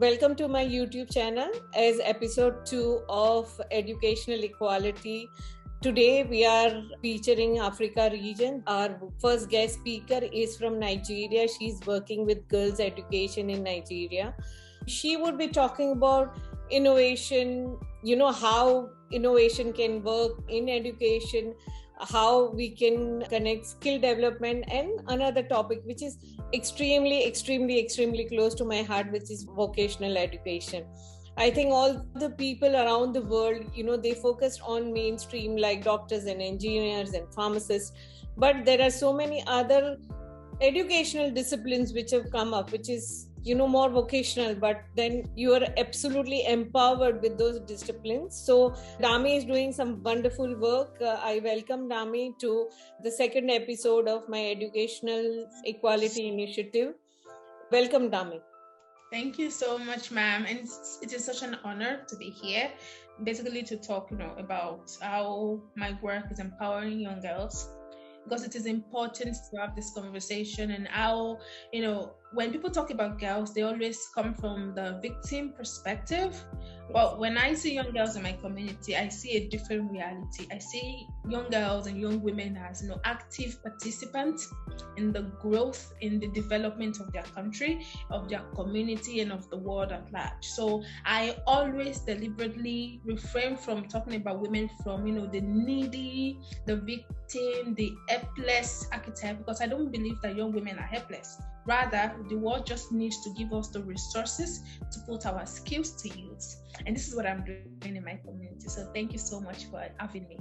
Welcome to my YouTube channel as episode 2 of Educational Equality. Today we are featuring Africa region. Our first guest speaker is from Nigeria. She's working with girls' education in Nigeria. She would be talking about innovation, how innovation can work in education, how we can connect skill development, and another topic which is extremely close to my heart, which is vocational education. I think all the people around the world, they focused on mainstream like doctors and engineers and pharmacists, but there are so many other educational disciplines which have come up, which is more vocational, but then you are absolutely empowered with those disciplines. So Dami is doing some wonderful work. I welcome Dami to the second episode of my Educational Equality Initiative. Welcome, Dami. Thank you so much, ma'am. And it is such an honor to be here, basically to talk, about how my work is empowering young girls, because it is important to have this conversation. And how, when people talk about girls, they always come from the victim perspective. But when I see young girls in my community, I see a different reality. I see young girls and young women as, active participants in the growth, in the development of their country, of their community, and of the world at large. So I always deliberately refrain from talking about women from, the needy, the victim, the helpless archetype, because I don't believe that young women are helpless. Rather, the world just needs to give us the resources to put our skills to use. And this is what I'm doing in my community. So thank you so much for having me.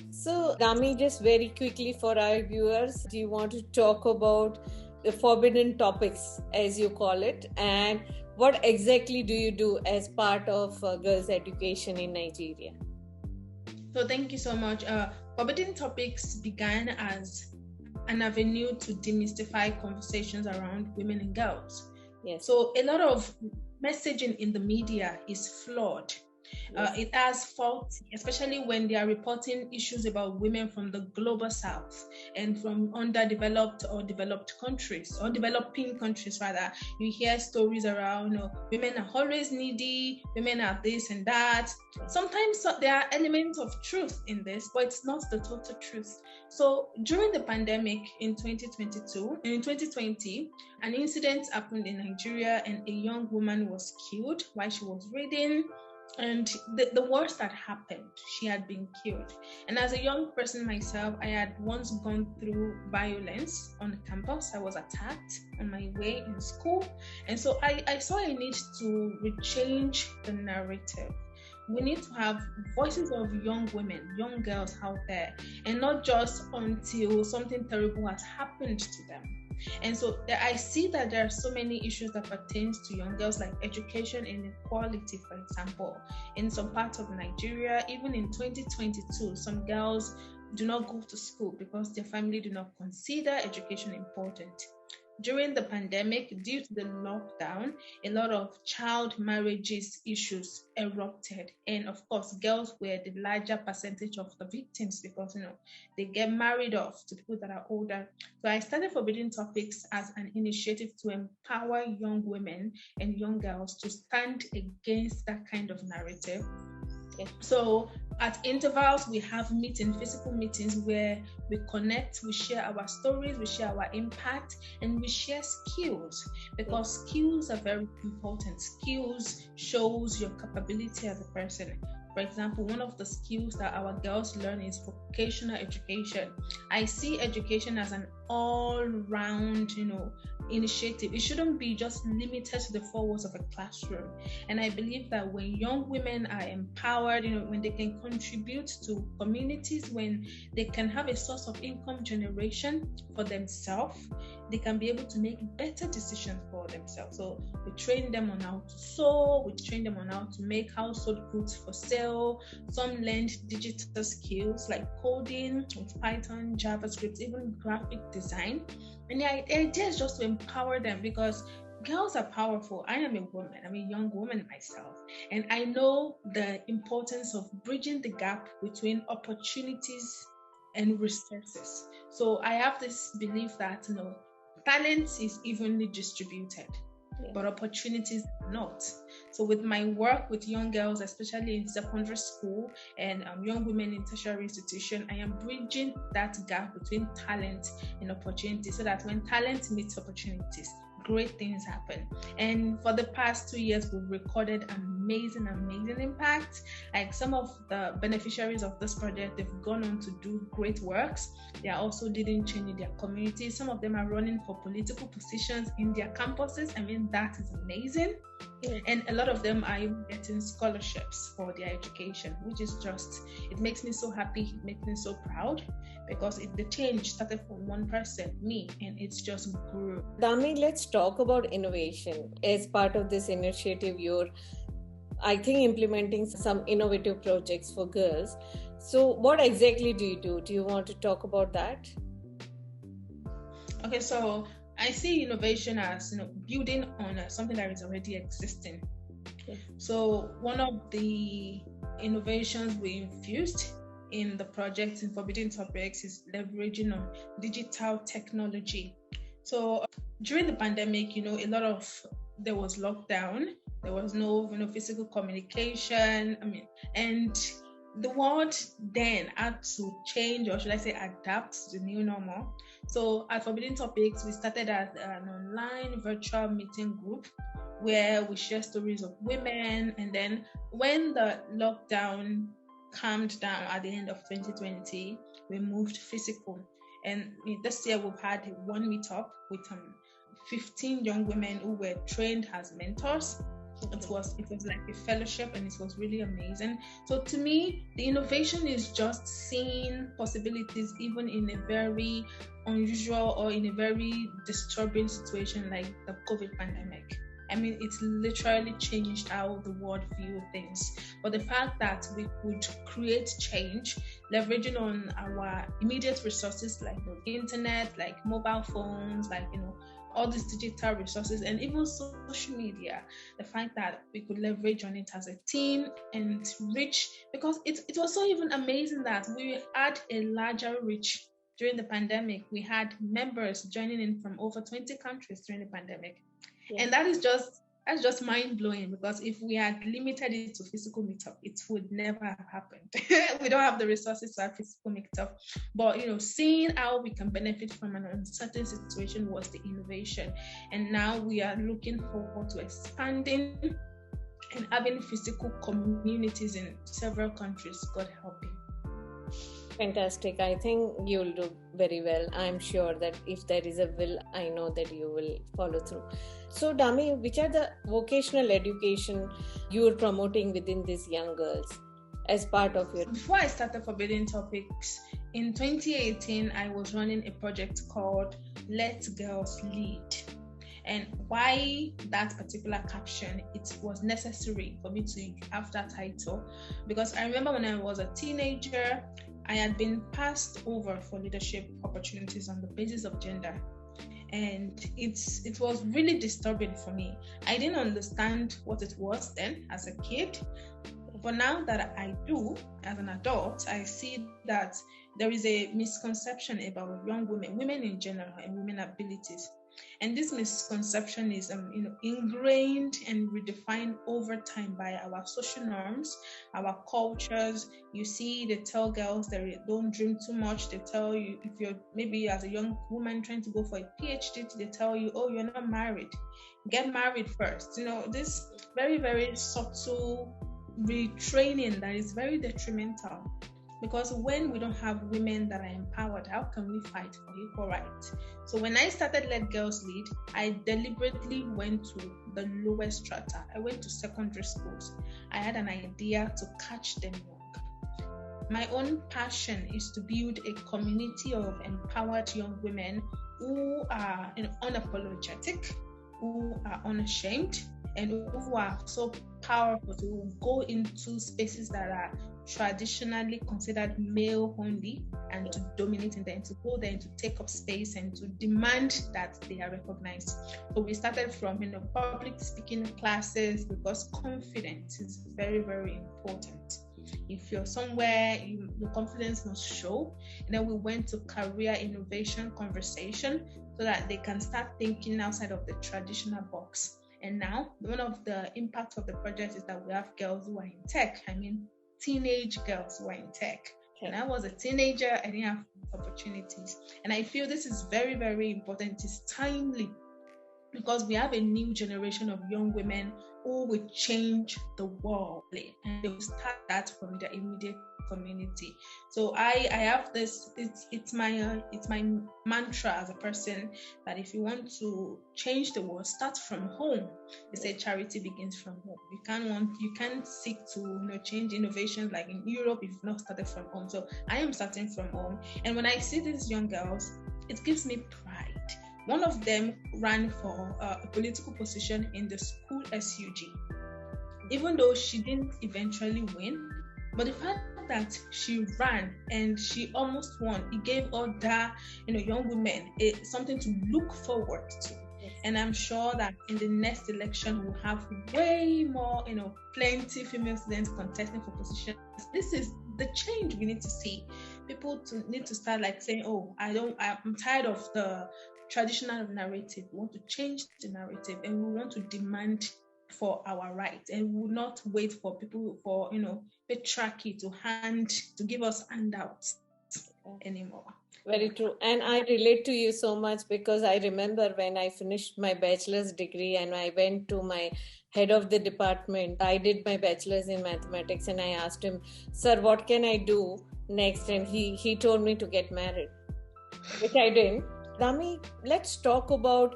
So, Dami, just very quickly for our viewers, do you want to talk about the forbidden topics, as you call it, and what exactly do you do as part of girls' education in Nigeria? So thank you so much. Forbidden topics began as an avenue to demystify conversations around women and girls. Yes. So a lot of messaging in the media is flawed. Yes. It has faulty, especially when they are reporting issues about women from the global south and from underdeveloped or developed countries, or developing countries rather. You hear stories around, women are always needy, women are this and that. Sometimes there are elements of truth in this, but it's not the total truth. So during the pandemic in 2022 and in 2020, an incident happened in Nigeria and a young woman was killed while she was reading. And the worst that happened, she had been killed. And as a young person myself, I had once gone through violence on campus. I was attacked on my way in school. And so I saw a need to rechange the narrative. We need to have voices of young women, young girls out there, and not just until something terrible has happened to them. And so I see that there are so many issues that pertain to young girls, like education inequality, for example. In some parts of Nigeria, even in 2022, some girls do not go to school because their family do not consider education important. During the pandemic, due to the lockdown, a lot of child marriages issues erupted. And of course, girls were the larger percentage of the victims because, they get married off to people that are older. So I started Forbidden Topics as an initiative to empower young women and young girls to stand against that kind of narrative. So at intervals, we have physical meetings where we connect, we share our stories, we share our impact, and we share skills, because skills are very important. Skills shows your capability as a person. For example, one of the skills that our girls learn is vocational education. I see education as an all-round, initiative. It shouldn't be just limited to the four walls of a classroom. And I believe that when young women are empowered, when they can contribute to communities, when they can have a source of income generation for themselves, they can be able to make better decisions for themselves. So we train them on how to sew, we train them on how to make household goods for sale. Some learned digital skills like coding with Python, JavaScript, even graphic design. And the idea is just to empower them, because girls are powerful. I am a woman. I'm a young woman myself. And I know the importance of bridging the gap between opportunities and resources. So I have this belief that, talent is evenly distributed. but opportunities not. So with my work with young girls, especially in secondary school and young women in tertiary institution, I am bridging that gap between talent and opportunity, so that when talent meets opportunities, great things happen. And for the past 2 years, we've recorded amazing impact. Like some of the beneficiaries of this project, they've gone on to do great works. They are also leading change in their communities. Some of them are running for political positions in their campuses. I mean, that is amazing. Yeah. And a lot of them are even getting scholarships for their education, which is just, it makes me so happy, it makes me so proud, because the change started from one person, me, and it's just grew. Dami, let's talk about innovation. As part of this initiative, you're, I think, implementing some innovative projects for girls. So what exactly do you do? Do you want to talk about that? Okay, so I see innovation as, building on something that is already existing. Okay. So one of the innovations we infused in the project in Forbidden Topics is leveraging on digital technology. So during the pandemic, there was lockdown, there was no physical communication. And the world then had to change, or should I say adapt to the new normal. So at Forbidden Topics, we started as an online virtual meeting group where we share stories of women. And then when the lockdown calmed down at the end of 2020, we moved physical. And this year we've had one meetup with 15 young women who were trained as mentors. It was like a fellowship, and it was really amazing. So to me, the innovation is just seeing possibilities even in a very unusual or in a very disturbing situation like the COVID pandemic. It's literally changed how the world views things. But the fact that we could create change, leveraging on our immediate resources like the internet, like mobile phones, like, all these digital resources, and even social media, the fact that we could leverage on it as a team and reach, because it was so even amazing that we had a larger reach during the pandemic. We had members joining in from over 20 countries during the pandemic. Yeah. And that's just mind-blowing, because if we had limited it to physical meetup, it would never have happened. We don't have the resources to have physical meetup. But, seeing how we can benefit from an uncertain situation was the innovation. And now we are looking forward to expanding and having physical communities in several countries, God helping. Fantastic. I think you'll do very well. I'm sure that if there is a will, I know that you will follow through. So Dami, which are the vocational education you're promoting within these young girls as part of your... Before I started Forbidden Topics, in 2018, I was running a project called Let Girls Lead. And why that particular caption, it was necessary for me to have that title, because I remember when I was a teenager, I had been passed over for leadership opportunities on the basis of gender. And it was really disturbing for me. I didn't understand what it was then as a kid. But now that I do, as an adult, I see that there is a misconception about young women in general, and women abilities. And this misconception is ingrained and redefined over time by our social norms, our cultures. You see, they tell girls that don't dream too much. They tell you, if you're maybe as a young woman trying to go for a PhD, they tell you, oh, you're not married. Get married first. This very, very subtle retraining that is very detrimental. Because when we don't have women that are empowered, how can we fight for equal rights? So when I started Let Girls Lead, I deliberately went to the lowest strata. I went to secondary schools. I had an idea to catch them young. My own passion is to build a community of empowered young women who are unapologetic, who are unashamed, and who are so powerful to go into spaces that are traditionally considered male only, and to dominate in them, to go there and to take up space and to demand that they are recognized. So we started from public speaking classes, because confidence is very, very important. If you're somewhere, your confidence must show. And then we went to career innovation conversation, so that they can start thinking outside of the traditional box. And now, one of the impacts of the project is that we have girls who are in tech. I mean, teenage girls who are in tech. When I was a teenager, I didn't have opportunities. And I feel this is very, very important. It's timely because we have a new generation of young women who will change the world, and they will start that from their immediate community. So I have this. It's my mantra as a person that if you want to change the world, start from home. They say charity begins from home. You can't seek to change innovations like in Europe if you've not started from home. So I am starting from home, and when I see these young girls, it gives me pride. One of them ran for a political position in the school SUG, even though she didn't eventually win. But the fact that she ran and she almost won, it gave other young women something to look forward to. Yes. And I'm sure that in the next election we'll have way more, plenty female students contesting for positions. This is the change we need to see. People need to start saying, "Oh, I'm tired of the traditional narrative. We want to change the narrative, and we want to demand for our rights, and we will not wait for people for patriarchy to give us handouts anymore." Very true. And I relate to you so much because I remember when I finished my bachelor's degree and I went to my head of the department. I did my bachelor's in mathematics, and I asked him, "Sir, what can I do next?" And he told me to get married, which I didn't. Rami, let's talk about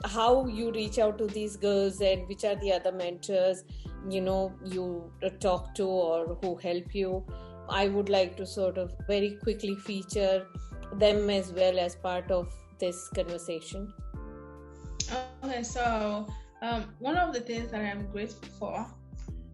how you reach out to these girls and which are the other mentors you talk to or who help you. I would like to sort of very quickly feature them as well as part of this conversation. Okay, so one of the things that I'm grateful for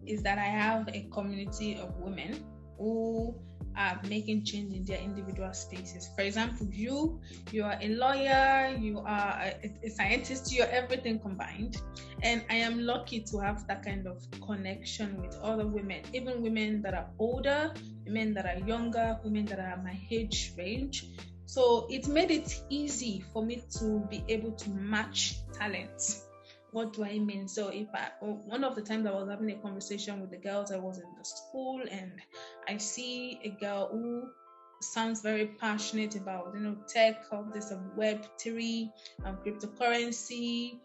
is that I have a community of women who are making change in their individual spaces. For example, you are a lawyer, you are a scientist, you're everything combined. And I am lucky to have that kind of connection with other women, even women that are older, women that are younger, women that are my age range. So it made it easy for me to be able to match talents. What do I mean? So one of the times I was having a conversation with the girls, I was in the school, and I see a girl who sounds very passionate about tech, all this Web3, cryptocurrency,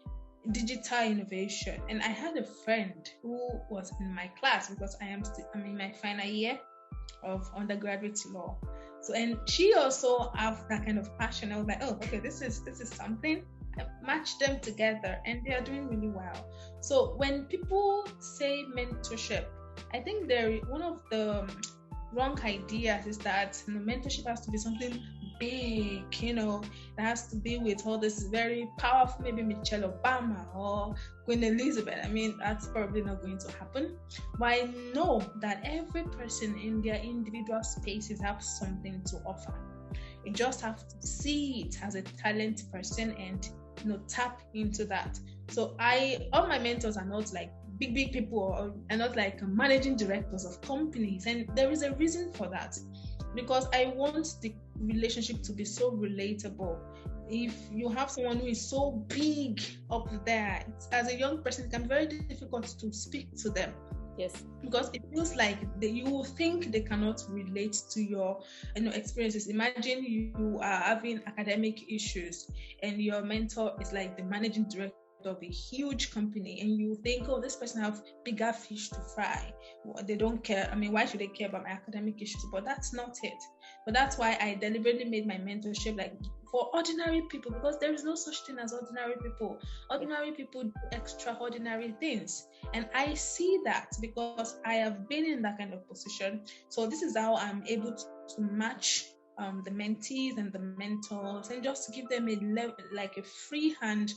digital innovation. And I had a friend who was in my class because I'm in my final year of undergraduate law. So, and she also have that kind of passion. I was like, oh, okay, this is something. Match them together, and they are doing really well. So when people say mentorship, I think one of the wrong ideas is that mentorship has to be something big, it has to be with all this very powerful, maybe Michelle Obama or Queen Elizabeth. I mean, that's probably not going to happen. But I know that every person in their individual spaces have something to offer. You just have to see it as a talent person and tap into that. So all my mentors are not like big people or are not like managing directors of companies, and there is a reason for that, because I want the relationship to be so relatable. If you have someone who is so big up there, as a young person, it can be very difficult to speak to them. Yes, because it feels like you think they cannot relate to your experiences. Imagine you are having academic issues and your mentor is like the managing director of a huge company, and you think, oh, this person have bigger fish to fry. Well, they don't care. I mean, why should they care about my academic issues? But that's not it. But that's why I deliberately made my mentorship for ordinary people, because there is no such thing as ordinary people. Ordinary people do extraordinary things. And I see that because I have been in that kind of position. So this is how I'm able to match the mentees and the mentors, and just to give them a free hand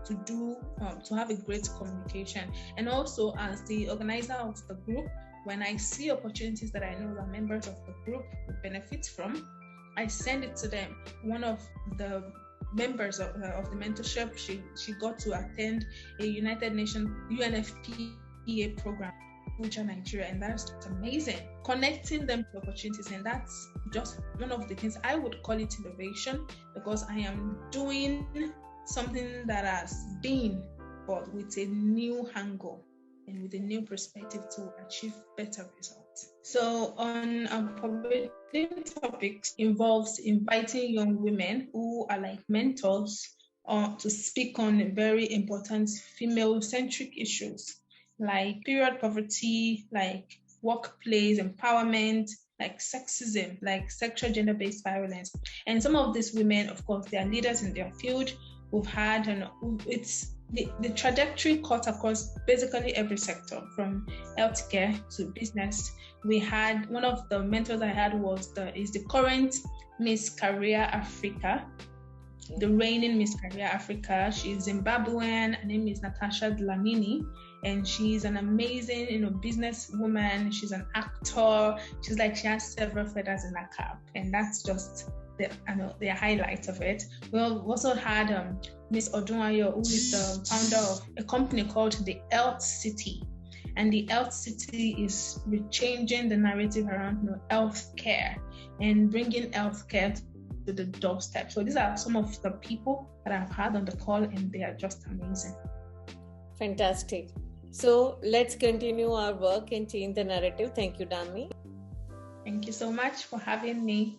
to have a great communication. And also, as the organizer of the group, when I see opportunities that I know that members of the group will benefit from, I send it to them. One of the members of the mentorship, she got to attend a United Nations UNFPA program in Nigeria, and that's just amazing. Connecting them to opportunities, and that's just one of the things I would call it innovation, because I am doing something that has been but with a new angle and with a new perspective to achieve better results. So on our forbidden topics involves inviting young women who are like mentors to speak on very important female-centric issues like period poverty, like workplace empowerment, like sexism, like sexual gender-based violence. And some of these women, of course, they are leaders in their field. We've had, and it's the trajectory cut across basically every sector, from healthcare to business. We had one of the mentors I had is the current Miss Career Africa, the reigning Miss Career Africa. She's Zimbabwean. Her name is Natasha Dlamini, and she's an amazing, businesswoman. She's an actor. She has several feathers in her cap, and that's just the highlight of it. We also had Miss Odunwayo, who is the founder of a company called the Health City. And the Health City is changing the narrative around healthcare and bringing healthcare to the doorstep. So these are some of the people that I've had on the call, and they are just amazing. Fantastic. So let's continue our work and change the narrative. Thank you, Dami. Thank you so much for having me.